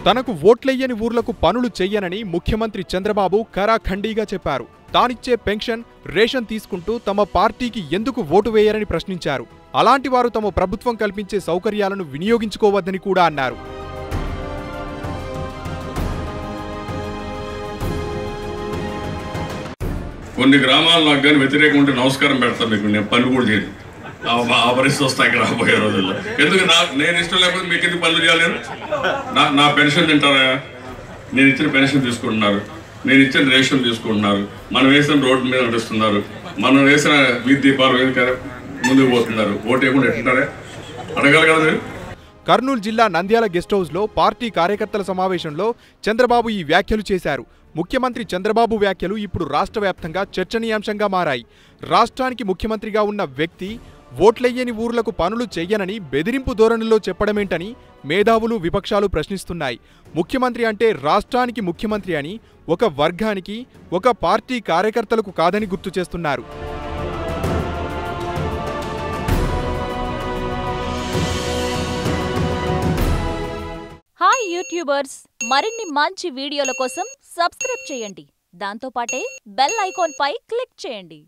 తనకు ఓట్లెయ్యని ఊర్లకు పనులు చెయ్యనని ముఖ్యమంత్రి చంద్రబాబు ఖరాఖండీగా చెప్పారు. తానిచ్చే పెన్షన్, రేషన్ తీసుకుంటూ తమ పార్టీకి ఎందుకు ఓటు వేయరని ప్రశ్నించారు. అలాంటి వారు తమ ప్రభుత్వం కల్పించే సౌకర్యాలను వినియోగించుకోవద్దని కూడా అన్నారు. కొన్ని గ్రామాలు నాకు కానీ వ్యతిరేకం ఉంటే నమస్కారం పెడతాను మీకు, నేను పనులు కూడా చేయను. ఆ పరిస్థితి వస్తాయి ఇక్కడ రాబోయే రోజుల్లో. ఎందుకు నేను ఇష్టం లేకపోతే మీకు ఎందుకు పనులు చేయాలి? నా పెన్షన్ తింటారా? నేను ఇచ్చిన పెన్షన్ తీసుకుంటున్నారు, నేను ఇచ్చిన రేషన్ తీసుకుంటున్నారు, మనం వేసిన రోడ్డు మీద నడుస్తున్నారు, మనం వేసిన వీధి దీపాలు ముందుకు పోతున్నారు. ఓటు వేయకుండా ఎట్లుంటారా? అడగాలి కదా మీరు. కర్నూలు జిల్లా నంద్యాల గెస్ట్ హౌస్లో పార్టీ కార్యకర్తల సమావేశంలో చంద్రబాబు ఈ వ్యాఖ్యలు చేశారు. ముఖ్యమంత్రి చంద్రబాబు వ్యాఖ్యలు ఇప్పుడు రాష్ట్ర వ్యాప్తంగా చర్చనీయాంశంగా మారాయి. రాష్ట్రానికి ముఖ్యమంత్రిగా ఉన్న వ్యక్తి ఓట్లెయ్యని ఊర్లకు పనులు చెయ్యనని బెదిరింపు ధోరణిలో చెప్పడమేంటని మేధావులు, విపక్షాలు ప్రశ్నిస్తున్నాయి. ముఖ్యమంత్రి అంటే రాష్ట్రానికి ముఖ్యమంత్రి అని, ఒక వర్గానికి, ఒక పార్టీ కార్యకర్తలకు కాదని గుర్తు చేస్తున్నారు. హాయ్ యూట్యూబర్స్, మరిన్ని మంచి వీడియోల కోసం సబ్స్క్రైబ్ చేయండి. దాంతోపాటే బెల్ ఐకాన్ పై క్లిక్ చేయండి.